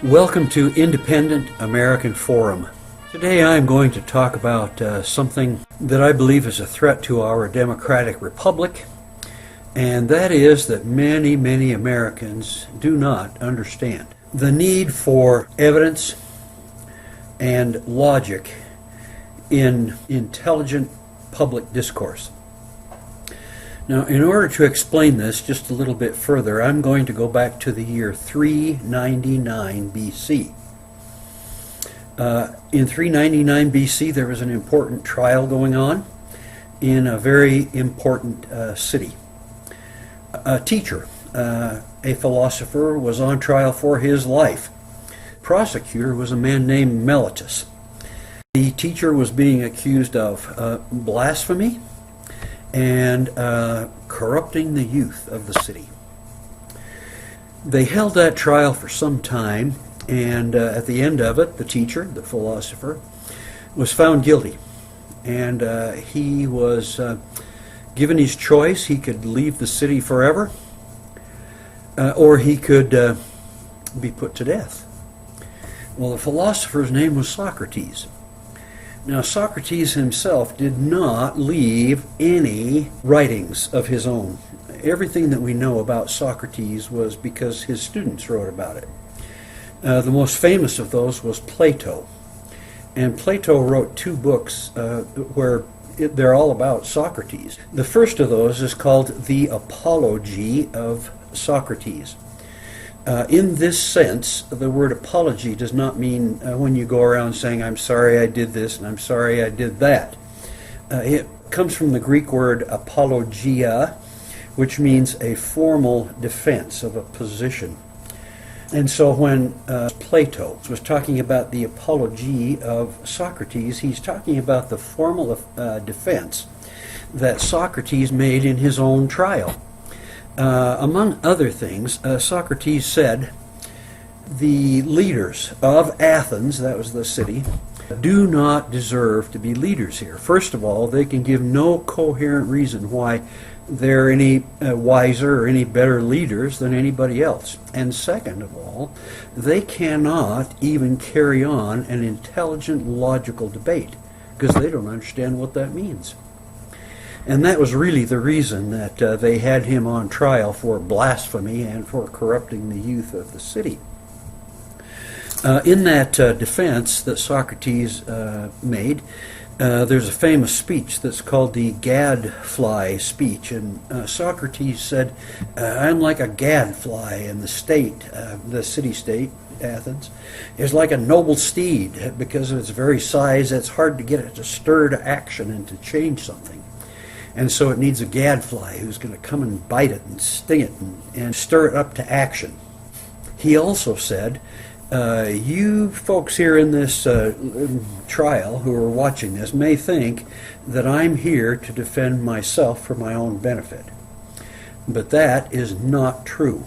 Welcome to Independent American Forum. Today I'm going to talk about something that I believe is a threat to our democratic republic, and that is that many Americans do not understand the need for evidence and logic in intelligent public discourse. Now, in order to explain this just a little bit further, I'm going to go back to the year 399 BC. In 399 BC, there was an important trial going on in a very important city. A teacher, a philosopher, was on trial for his life. Prosecutor was a man named Meletus. The teacher was being accused of blasphemy and corrupting the youth of the city. They held that trial for some time, and at the end of it, the teacher, the philosopher, was found guilty. And he was given his choice. He could leave the city forever, or he could be put to death. Well, the philosopher's name was Socrates. Now, Socrates himself did not leave any writings of his own. Everything that we know about Socrates was because his students wrote about it. The most famous of those was Plato. And Plato wrote two books where they're all about Socrates. The first of those is called The Apology of Socrates. In this sense, the word apology does not mean when you go around saying, I'm sorry I did this and I'm sorry I did that. It comes from the Greek word apologia, which means a formal defense of a position. And so when Plato was talking about the apology of Socrates, he's talking about the formal defense that Socrates made in his own trial. Among other things, Socrates said, the leaders of Athens, that was the city, do not deserve to be leaders here. First of all, they can give no coherent reason why they're any wiser or any better leaders than anybody else. And second of all, they cannot even carry on an intelligent, logical debate because they don't understand what that means. And that was really the reason that they had him on trial for blasphemy and for corrupting the youth of the city. In that defense that Socrates made, there's a famous speech that's called the gadfly speech. And Socrates said, I'm like a gadfly in the state, the city-state, Athens, is like a noble steed. Because of its very size, it's hard to get it to stir to action and to change something. And so it needs a gadfly who's going to come and bite it and sting it and stir it up to action. He also said, you folks here in this trial who are watching this may think that I'm here to defend myself for my own benefit. But that is not true.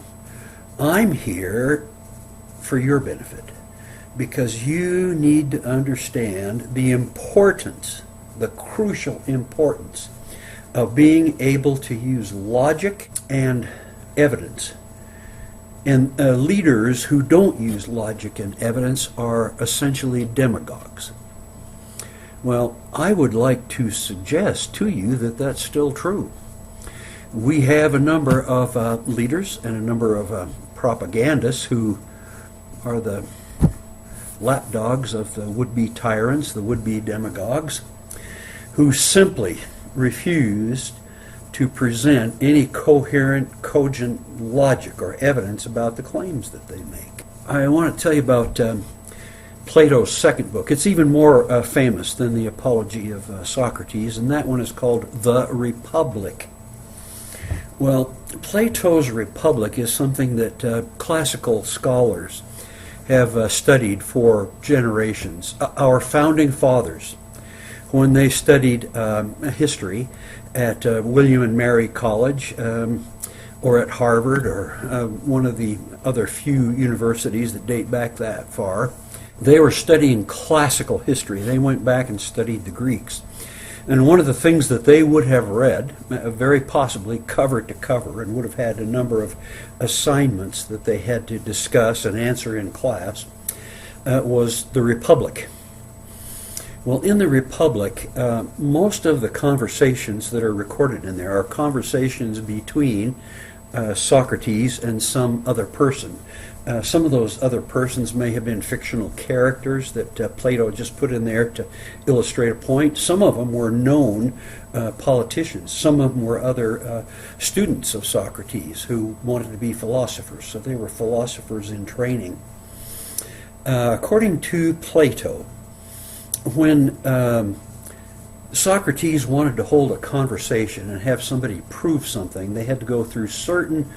I'm here for your benefit because you need to understand the importance, the crucial importance of being able to use logic and evidence. And leaders who don't use logic and evidence are essentially demagogues. Well, I would like to suggest to you that that's still true. We have a number of leaders and a number of propagandists who are the lapdogs of the would-be tyrants, the would-be demagogues, who simply refused to present any coherent, cogent logic or evidence about the claims that they make. I want to tell you about Plato's second book. It's even more famous than the Apology of Socrates, and that one is called The Republic. Well, Plato's Republic is something that classical scholars have studied for generations. Our founding fathers, when they studied history at William and Mary College or at Harvard or one of the other few universities that date back that far, they were studying classical history. They went back and studied the Greeks. And one of the things that they would have read, very possibly cover to cover, and would have had a number of assignments that they had to discuss and answer in class, was the Republic. Well, in the Republic, most of the conversations that are recorded in there are conversations between Socrates and some other person. Some of those other persons may have been fictional characters that Plato just put in there to illustrate a point. Some of them were known politicians. Some of them were other students of Socrates who wanted to be philosophers. So they were philosophers in training. According to Plato, when Socrates wanted to hold a conversation and have somebody prove something, they had to go through certain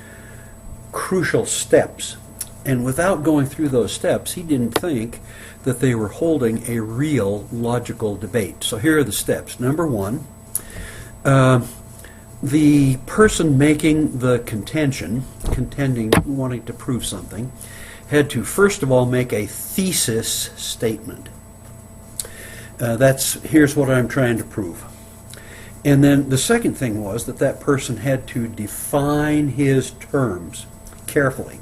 crucial steps. And without going through those steps, he didn't think that they were holding a real logical debate. So here are the steps. Number one, the person making the contending, wanting to prove something, had to first of all make a thesis statement. Here's what I'm trying to prove. And then the second thing was that person had to define his terms carefully,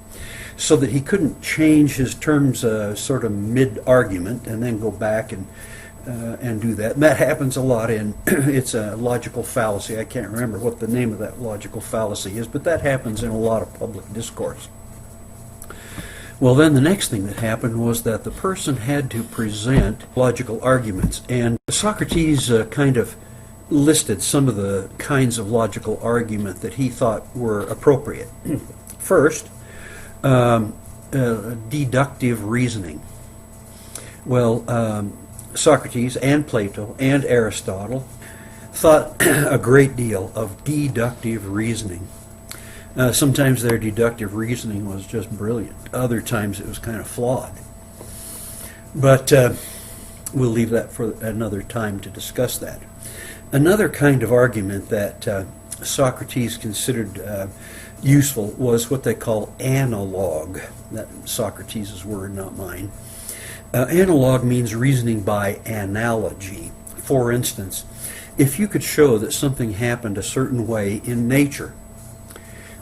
so that he couldn't change his terms sort of mid-argument and then go back and do that. And that happens a lot it's a logical fallacy. I can't remember what the name of that logical fallacy is, but that happens in a lot of public discourse. Well, then the next thing that happened was that the person had to present logical arguments. And Socrates kind of listed some of the kinds of logical argument that he thought were appropriate. First, deductive reasoning. Well, Socrates and Plato and Aristotle thought a great deal of deductive reasoning. Sometimes their deductive reasoning was just brilliant. Other times it was kind of flawed. But we'll leave that for another time to discuss that. Another kind of argument that Socrates considered useful was what they call analog. That's Socrates' word, not mine. Analog means reasoning by analogy. For instance, if you could show that something happened a certain way in nature,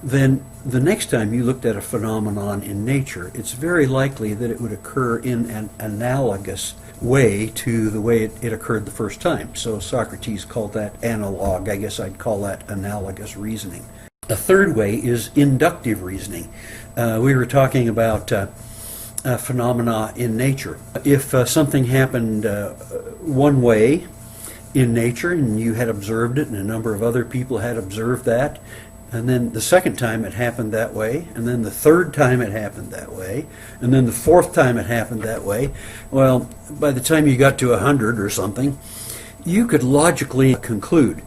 then the next time you looked at a phenomenon in nature, it's very likely that it would occur in an analogous way to the way it occurred the first time. So Socrates called that analog. I guess I'd call that analogous reasoning. A third way is inductive reasoning. We were talking about phenomena in nature. If something happened one way in nature and you had observed it and a number of other people had observed that, and then the second time it happened that way, and then the third time it happened that way, and then the fourth time it happened that way, well, by the time you got to 100 or something, you could logically conclude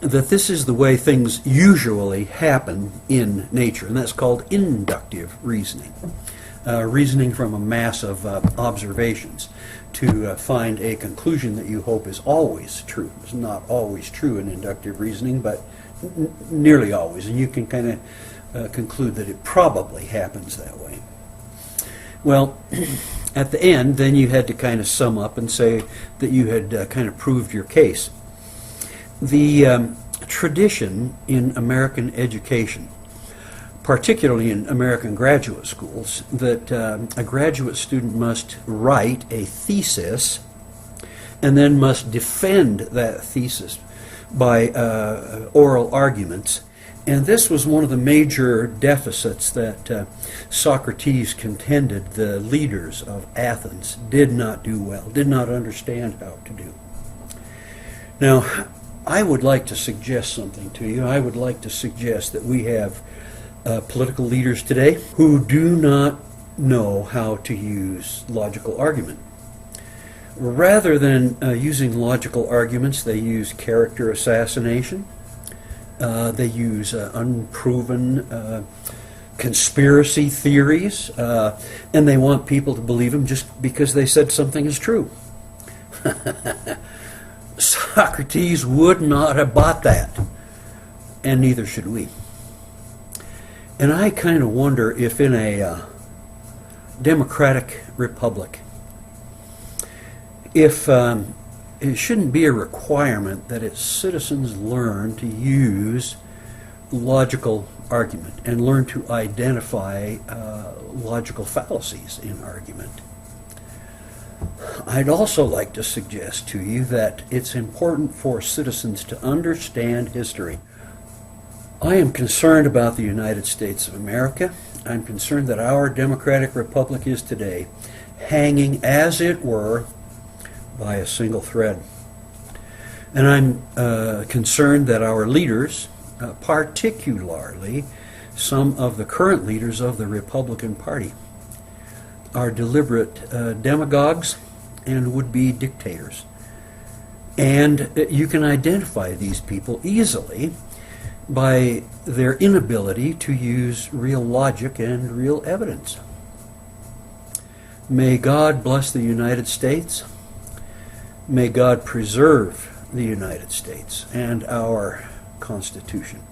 that this is the way things usually happen in nature, and that's called inductive reasoning. Reasoning from a mass of observations to find a conclusion that you hope is always true. It's not always true in inductive reasoning, but nearly always, and you can kind of conclude that it probably happens that way. Well, at the end, then you had to kind of sum up and say that you had kind of proved your case. The tradition in American education, particularly in American graduate schools, that a graduate student must write a thesis and then must defend that thesis by oral arguments. And this was one of the major deficits that Socrates contended the leaders of Athens did not do well, did not understand how to do. Now, I would like to suggest something to you. I would like to suggest that we have political leaders today who do not know how to use logical argument. Rather than using logical arguments, they use character assassination. They use unproven conspiracy theories, and they want people to believe them just because they said something is true. Socrates would not have bought that, and neither should we. And I kind of wonder if in a democratic republic, if it shouldn't be a requirement that its citizens learn to use logical argument and learn to identify logical fallacies in argument. I'd also like to suggest to you that it's important for citizens to understand history. I am concerned about the United States of America. I'm concerned that our democratic republic is today hanging, as it were, by a single thread. And I'm concerned that our leaders, particularly some of the current leaders of the Republican Party, are deliberate demagogues and would-be dictators. And you can identify these people easily by their inability to use real logic and real evidence. May God bless the United States. May God preserve the United States and our Constitution.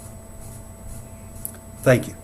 Thank you.